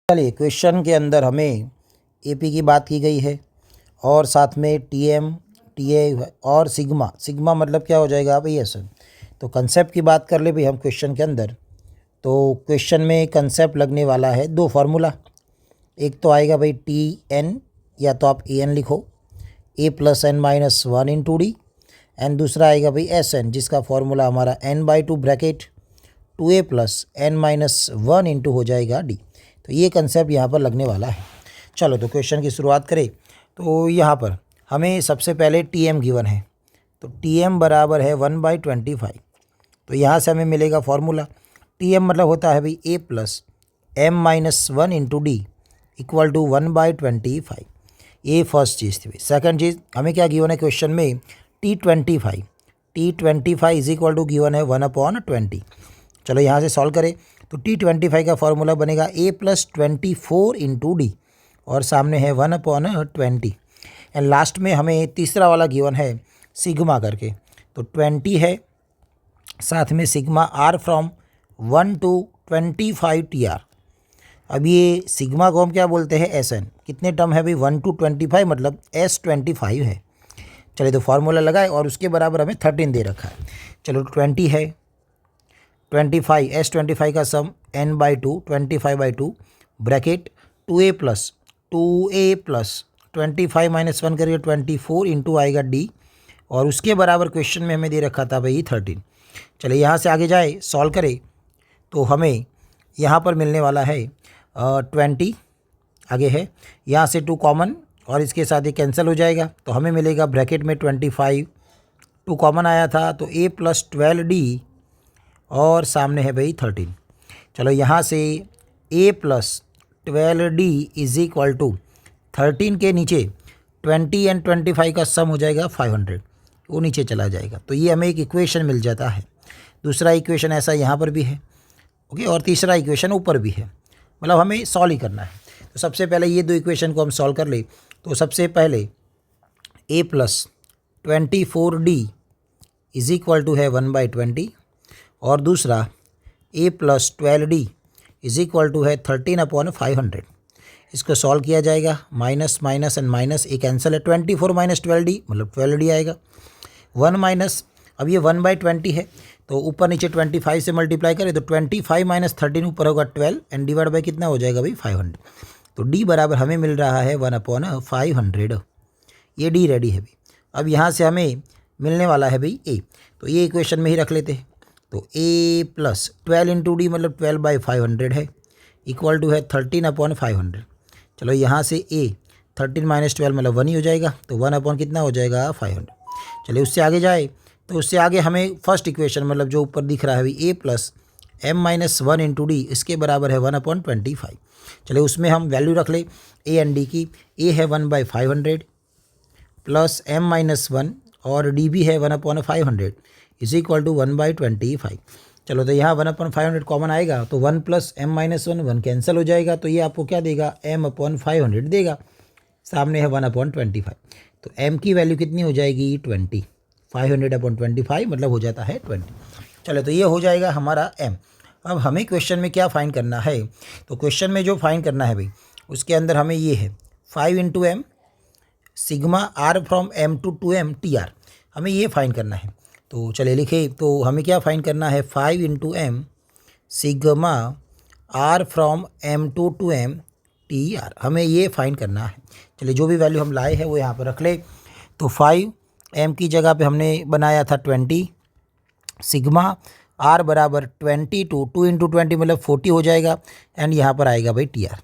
चलिए, क्वेश्चन के अंदर हमें एपी की बात की गई है और साथ में टीएम, टीए और सिग्मा। सिग्मा मतलब क्या हो जाएगा भाई एसएन। तो कंसेप्ट की बात कर ले भाई हम क्वेश्चन के अंदर। तो क्वेश्चन में कंसेप्ट लगने वाला है दो फार्मूला। एक तो आएगा भाई टी एन, या तो आप ए एन लिखो, A plus N minus one into D. And दूसरा आएगा भाई एस एन, जिसका फार्मूला हमारा N by two bracket two A plus N minus one into हो जाएगा डी। तो ये कंसेप्ट यहाँ पर लगने वाला है। चलो तो क्वेश्चन की शुरुआत करें। तो यहाँ पर हमें सबसे पहले टी एम गिवन है। तो टी एम बराबर है 1/25। तो यहाँ से हमें मिलेगा फार्मूला। टी एम मतलब होता है भाई A plus M minus one into D equal to 1/25। ये फर्स्ट चीज़ थी। सेकंड चीज़ हमें क्या गिवन है क्वेश्चन में, T25। T25 is equal to given है 1/20। चलो यहाँ से सॉल्व करें। तो T25 का फार्मूला बनेगा a प्लस 24 इंटू डी, और सामने है 1/20। एंड लास्ट में हमें तीसरा वाला गिवन है सिग्मा करके। तो 20 है, साथ में sigma R from 1 to 25 TR। अब ये सिग्मा को हम क्या बोलते हैं, एस एन। कितने टर्म है भाई, 1 to 25 मतलब S25 है। चलिए तो फार्मूला लगाए और उसके बराबर हमें 13 दे रखा है। चलो 20 है, 25 S25 का सम n/2 25/2 bracket 2a plus 25 minus 1 करिए 24 इंटू आएगा डी, और उसके बराबर क्वेश्चन में हमें दे रखा था भाई 13। चलिए यहाँ से आगे जाए, सॉल्व करें तो हमें यहाँ पर मिलने वाला है 20 आगे है, यहाँ से 2 कॉमन और इसके साथ ही कैंसिल हो जाएगा। तो हमें मिलेगा ब्रैकेट में 25, 2 कॉमन आया था तो a प्लस 12d, और सामने है भाई 13। चलो यहाँ से a plus 12d is equal to 13 के नीचे 20 एंड 25 का सम हो जाएगा 500, वो नीचे चला जाएगा। तो ये हमें एक इक्वेशन मिल जाता है। दूसरा इक्वेशन ऐसा यहाँ पर भी है, ओके, और तीसरा इक्वेशन ऊपर भी है। मतलब हमें सॉल्व ही करना है। तो सबसे पहले ये दो इक्वेशन को हम सॉल्व कर ले। तो सबसे पहले a plus 24d is equal to है 1/20, और दूसरा a plus 12d is equal to है 13/500। इसको सॉल्व किया जाएगा, माइनस माइनस एंड माइनस, एक कैंसिल है। 24 माइनस 12d मतलब 12d आएगा। 1 माइनस, अब ये 1/20 है तो ऊपर नीचे 25 से मल्टीप्लाई करें तो 25 माइनस 13 ऊपर होगा 12 एंड डिवाइड बाई कितना हो जाएगा भाई 500। तो d बराबर हमें मिल रहा है 1/500। ये d रेडी है भाई। अब यहाँ से हमें मिलने वाला है भाई a, तो ये इक्वेशन में ही रख लेते हैं। तो a प्लस 12 इंटू डी मतलब 12/500 है, इक्वल टू है 13/500। चलो यहाँ से a 13 माइनस 12 मतलब 1 ही हो जाएगा, तो 1/ कितना हो जाएगा 500। चलिए उससे आगे जाए तो उससे आगे हमें फर्स्ट इक्वेशन मतलब जो ऊपर दिख रहा है भाई a plus m minus 1 into D, इसके बराबर है 1/25। चलिए उसमें हम वैल्यू रख ले a एंड d की। a है 1/500 प्लस m माइनस 1 और d भी है 1/500 इज इक्वल टू 1/25। चलो तो यहाँ 1/500 कॉमन आएगा तो 1 प्लस m माइनस 1 कैंसिल हो जाएगा। तो ये आपको क्या देगा, m/500 देगा। सामने है 1/25। तो m की वैल्यू कितनी हो जाएगी 20। 500/25 मतलब हो जाता है 20। चलो तो ये हो जाएगा हमारा m। अब हमें क्वेश्चन में क्या फाइंड करना है, तो क्वेश्चन में जो फाइंड करना है भाई उसके अंदर हमें ये है 5 into M sigma R from m to 2m TR, हमें ये फाइंड करना है। तो चलिए लिखे, तो हमें क्या फाइंड करना है 5 into M sigma R from m to 2m TR, हमें ये फाइंड करना है। चलिए जो भी वैल्यू हम लाए हैं वो यहाँ पर रख ले। तो 5 m की जगह पे हमने बनाया था 20, सिग्मा r बराबर 20 टू 2 इंटू 20 मतलब 40 हो जाएगा, एंड यहाँ पर आएगा भाई TR।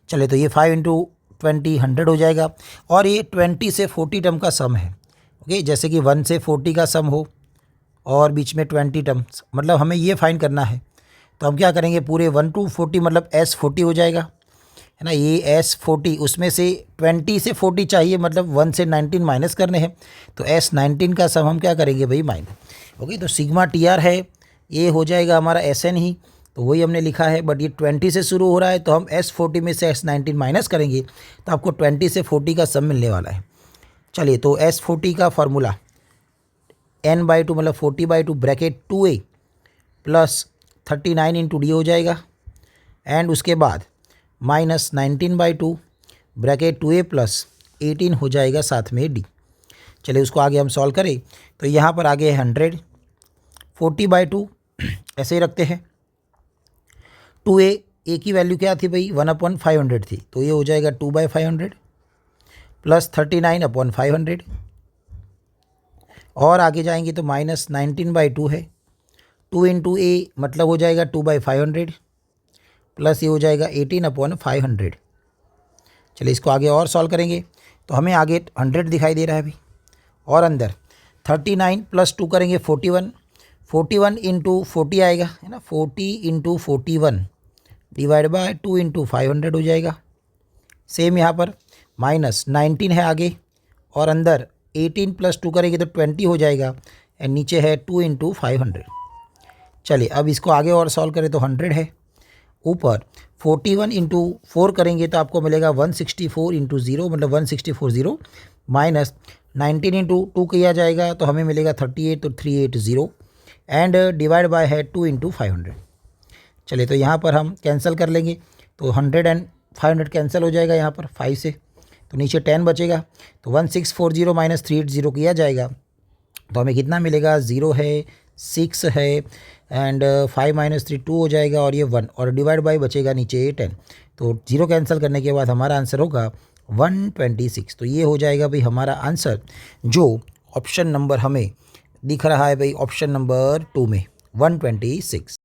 चले तो ये 5 इंटू 20 100 हो जाएगा, और ये 20 से 40 टर्म का सम है। ओके, जैसे कि 1 से 40 का सम हो और बीच में 20 टर्म्स, मतलब हमें ये फाइंड करना है। तो हम क्या करेंगे, पूरे 1 to 40 मतलब S40 हो जाएगा, है ना। ये S40, उसमें से 20 से 40 चाहिए मतलब 1 से 19 माइनस करने हैं। तो S19 का सम हम क्या करेंगे भाई माइनस। ओके, तो सिग्मा TR है, ये हो जाएगा हमारा SN ही, तो वही हमने लिखा है। बट ये 20 से शुरू हो रहा है तो हम S40 में से S19 माइनस करेंगे तो आपको 20 से 40 का सम मिलने वाला है। चलिए तो S40 का फार्मूला n/2 मतलब 40/2 bracket 2a plus 39 into D हो जाएगा, एंड उसके बाद माइनस 19/2 ब्रैकेट 2a प्लस 18 हो जाएगा साथ में d। चलिए उसको आगे हम सॉल्व करें तो यहाँ पर आगे है 100, 40/2 ऐसे ही रखते हैं। 2a की वैल्यू क्या थी भाई 1/500 थी, तो ये हो जाएगा 2/500 प्लस 39/500 और आगे जाएंगे तो माइनस 19/2 है। 2 इंटू ए मतलब हो जाएगा 2/500 प्लस ये हो जाएगा 18/500। चलिए इसको आगे और सॉल्व करेंगे तो हमें आगे 100 दिखाई दे रहा है अभी और अंदर 39 प्लस 2 करेंगे 41, 41 इंटू 40 आएगा है ना, 40 इंटू 41 डिवाइड बाय 2 इंटू 500 हो जाएगा। सेम यहाँ पर माइनस 19 है आगे और अंदर 18 प्लस 2 करेंगे तो 20 हो जाएगा एंड नीचे है 2 इंटू 500। चलिए अब इसको आगे और सॉल्व करें तो 100 है, ऊपर 41 इंटू 4 करेंगे तो आपको मिलेगा 164 इंटू 0 मतलब 164 माइनस 19 इंटू 2 किया जाएगा तो हमें मिलेगा 38 तो 380 एंड डिवाइड बाय है 2 इंटू 500। चलिए तो यहाँ पर हम कैंसिल कर लेंगे तो 100 एंड 500 कैंसिल हो जाएगा यहाँ पर 5 से, तो नीचे 10 बचेगा तो 1640 माइनस 380 किया जाएगा तो हमें कितना मिलेगा 0 है 6 है एंड 5 माइनस 3 2 हो जाएगा और ये 1 और डिवाइड बाई बचेगा नीचे 10, तो 0 कैंसिल करने के बाद हमारा आंसर होगा 126। तो ये हो जाएगा भाई हमारा आंसर जो ऑप्शन नंबर हमें दिख रहा है भाई ऑप्शन नंबर 2 में 126।